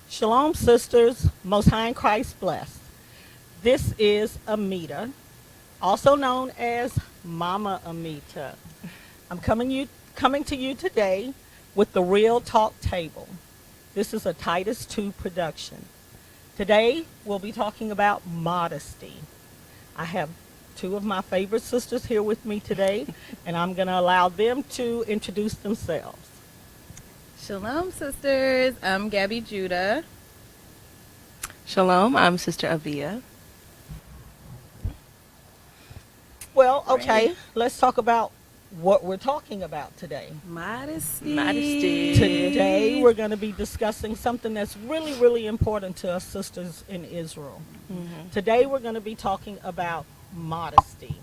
Shalom, sisters, most high in Christ blessed. This is Amita, also known as Mama Amita. I'm coming to you today with the Real Talk Table. This is a Titus 2 production. Today, we'll be talking about modesty. I have two of my favorite sisters here with me today, and I'm going to allow them to introduce themselves. Shalom, sisters. I'm Gabby Judah. Shalom, I'm Sister Aviyah. Well, okay, let's talk about what we're talking about today. Modesty. Today, we're going to be discussing something that's really, really important to us sisters in Israel. Mm-hmm. Today, we're going to be talking about modesty.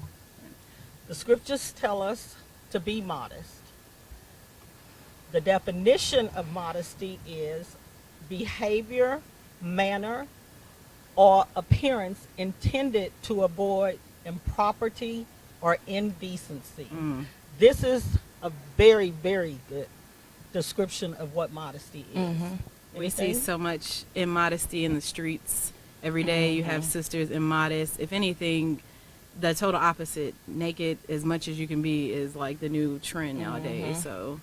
The scriptures tell us to be modest. The definition of modesty is behavior, manner, or appearance intended to avoid impropriety or indecency. This is a very, very good description of what modesty is. Mm-hmm. We see so much immodesty in the streets. Every day you have sisters immodest. If anything, the total opposite, naked as much as you can be, is like the new trend nowadays. So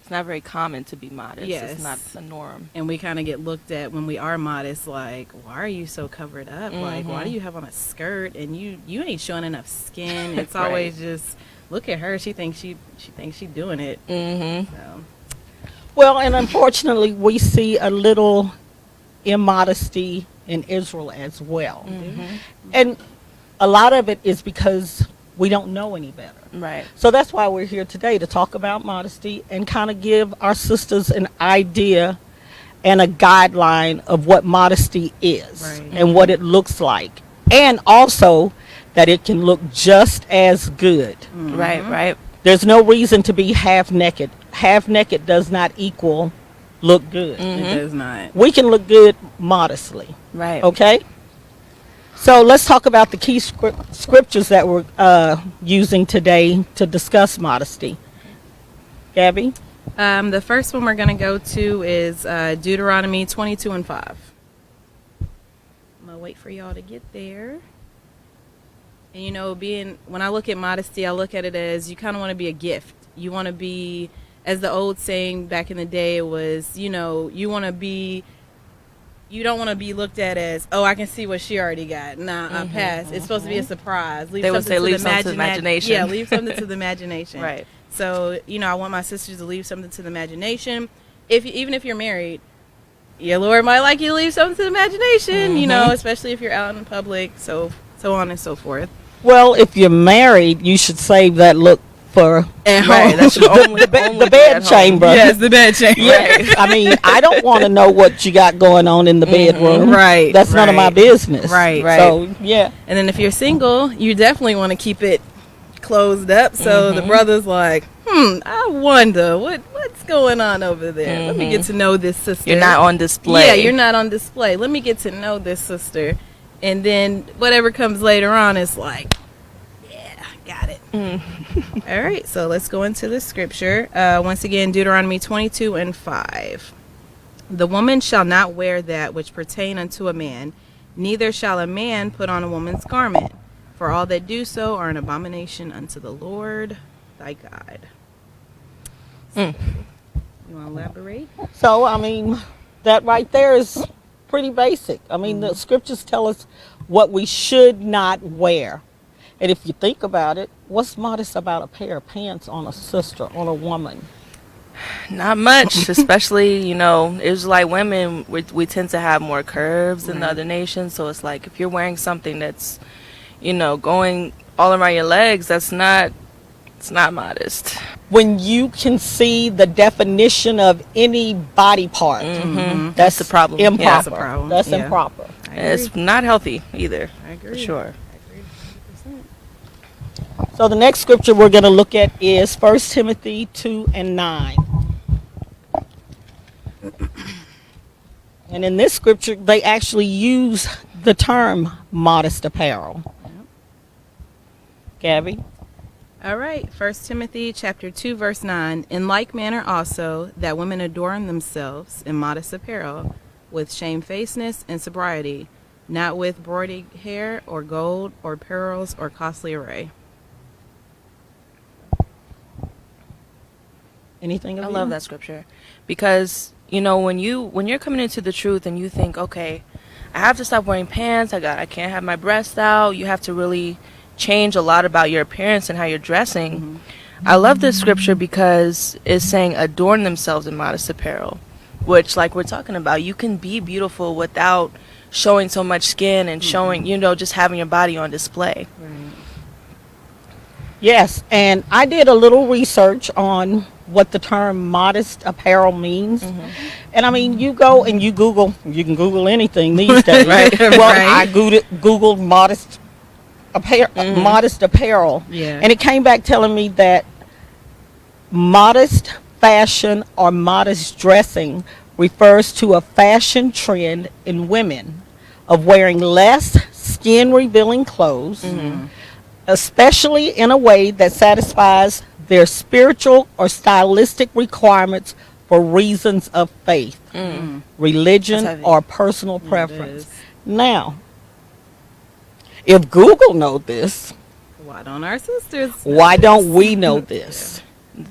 It's not very common to be modest. Yes. It's not the norm. and we kind of get looked at when we are modest, like, why are you so covered up? Like, why do you have on a skirt and you ain't showing enough skin? It's Right. always just, look at her. She thinks she doing it. Mm-hmm. So, Well, and unfortunately, we see a little immodesty in Israel as well. And a lot of it is because we don't know any better. Right. So that's why we're here today, to talk about modesty and kind of give our sisters an idea and a guideline of what modesty is Right. and what it looks like. And also that it can look just as good. Right, right. There's no reason to be half naked. Half naked does not equal look good. it does not. We can look good modestly. Right. Okay? So let's talk about the key scriptures that we're using today to discuss modesty. Gabby? The first one we're going to go to is Deuteronomy 22:5. I'm going to wait for y'all to get there. And you know, when I look at modesty, I look at it as you kind of want to be a gift. You want to be, as the old saying back in the day was, you know, you don't want to be looked at as, oh, I can see what she already got. Nah, I passed. It's supposed to be a surprise. They would say leave something to the imagination. Yeah, leave something to the imagination. Right. So, you know, I want my sisters to leave something to the imagination. Even if you're married, your Lord might like you to leave something to the imagination, you know, especially if you're out in public, so on and so forth. Well, if you're married, you should save that look for Right. That's your only, the only bed at home. chamber. Yes, the bed chamber. Yeah. I mean, I don't want to know what you got going on in the bedroom. Right, That's none of my right. business. Right. So, yeah. And then if you're single, you definitely want to keep it closed up. So the brother's like, I wonder what's going on over there. Let me get to know this sister. You're not on display. Yeah, you're not on display. Let me get to know this sister. And then whatever comes later on is like, yeah, got it. All right, so let's go into the scripture. Once again, Deuteronomy 22:5. The woman shall not wear that which pertain unto a man, neither shall a man put on a woman's garment. For all that do so are an abomination unto the Lord thy God. So, you want to elaborate? So, I mean, that right there is pretty basic. I mean, the scriptures tell us what we should not wear. And if you think about it, what's modest about a pair of pants on a sister, on a woman? Not much, especially, you know, Israelite women, we tend to have more curves than the other nations. So it's like if you're wearing something that's, you know, going all around your legs, it's not modest. When you can see the definition of any body part, that's the problem. Improper. Yeah, that's a problem. That's Yeah. improper. And it's not healthy either, I agree. for sure. So the next scripture we're going to look at is 1 Timothy 2:9. And in this scripture, they actually use the term modest apparel. Gabby? All right, 1 Timothy chapter 2, verse 9. In like manner also, that women adorn themselves in modest apparel, with shamefacedness and sobriety, not with broidered hair or gold or pearls or costly array. Anything? I love that scripture because when you're coming into the truth and you think, okay, I have to stop wearing pants. I can't have my breasts out. You have to really change a lot about your appearance and how you're dressing. Mm-hmm. I love this scripture because it's saying adorn themselves in modest apparel, which, like we're talking about, you can be beautiful without showing so much skin and showing, just having your body on display. Right. Yes, and I did a little research on what the term modest apparel means. Mm-hmm. And I mean, you go and you can Google anything these days. Right. Well, Right. I Googled modest apparel. Yeah. And it came back telling me that modest fashion or modest dressing refers to a fashion trend in women of wearing less skin revealing clothes, especially in a way that satisfies their spiritual or stylistic requirements for reasons of faith, religion, or personal preference. Now, if Google knows this, Why don't our sisters? why don't we know this?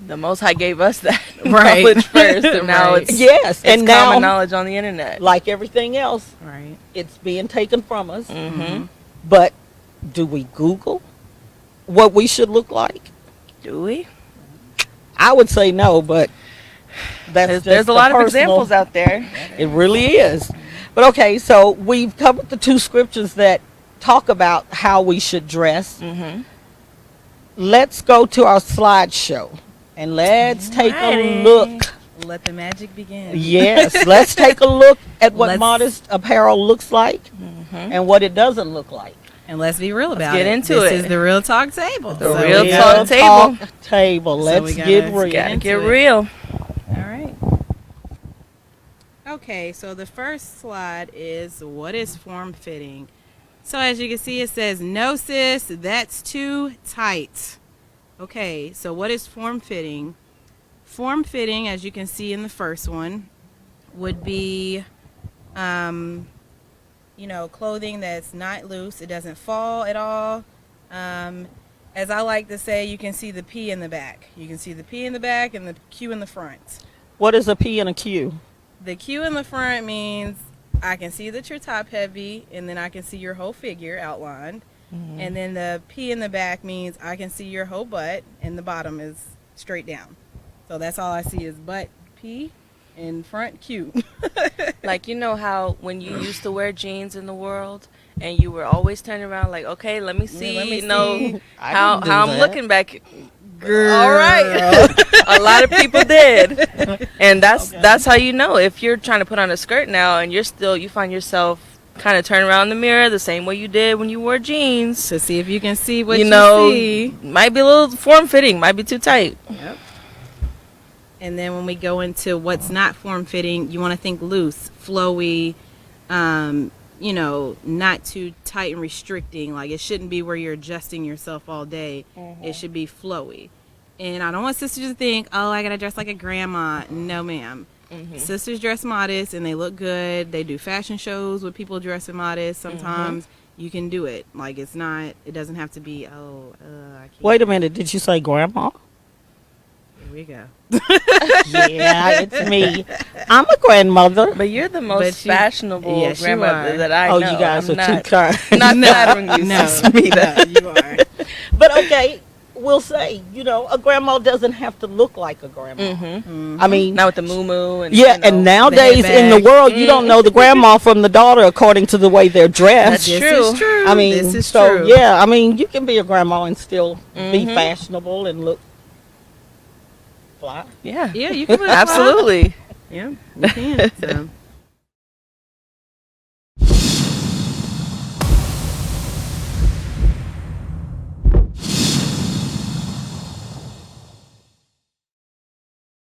The Most High gave us that Right. knowledge first, and now Right. it's Yes, it's and common now, knowledge on the internet. like everything else, Right. it's being taken from us. Mm-hmm. But do we Google what we should look like? Do we? I would say no, but There's a lot of examples out there. It really is. But okay, so we've covered the two scriptures that talk about how we should dress. Mm-hmm. Let's go to our slideshow and let's take a Alrighty. look. Let the magic begin. Yes, let's take a look at what Let's- modest apparel looks like and what it doesn't look like. And let's be real about get it. into this it. is the real talk table. The real talk table. Let's we gotta get real. get Gotta into get it. real. All right. Okay, so the first slide is what is form fitting. So as you can see, it says, no sis, that's too tight. Okay, so what is form fitting? Form fitting, as you can see in the first one, would be, clothing that's not loose. It doesn't fall at all. As I like to say, you can see the P in the back. You can see the P in the back and the Q in the front. What is a P and a Q? The Q in the front means I can see that you're top heavy, and then I can see your whole figure outlined. Mm-hmm. And then the P in the back means I can see your whole butt, and the bottom is straight down. So that's all I see is butt P and front Q. Like, how when you used to wear jeans in the world and you were always turning around like, okay, let me see, let me see. how do I'm that. looking back. Girl. All right. A lot of people did. And that's how you know if you're trying to put on a skirt now and you find yourself kind of turn around in the mirror the same way you did when you wore jeans. To see if you can see what you see. Might be a little form fitting, might be too tight. Yep. And then when we go into what's not form fitting, you want to think loose, flowy, not too tight and restricting. Like it shouldn't be where you're adjusting yourself all day. Mm-hmm. It should be flowy. And I don't want sisters to think, oh, I got to dress like a grandma. No, ma'am. Mm-hmm. Sisters dress modest and they look good. They do fashion shows with people dressing modest. Sometimes you can do it. Like it doesn't have to be, I can't. Wait a minute, did you say grandma? Here we go. Yeah, it's me. I'm a grandmother. But you're the most fashionable yes, you grandmother are. that I know. Oh, you guys I'm are too not, kind. not flattering you, No, Sis Amita. you are. But okay, we'll say, a grandma doesn't have to look like a grandma. Mm-hmm. I mean, Now with the moo and yeah, and nowadays in the world, you don't know the grandma from the daughter according to the way they're dressed. That's This is true. I mean, this is so true. yeah, I mean, you can be a grandma and still be fashionable and look fly. Yeah. Yeah, you can put Absolutely. Yeah, you can. So.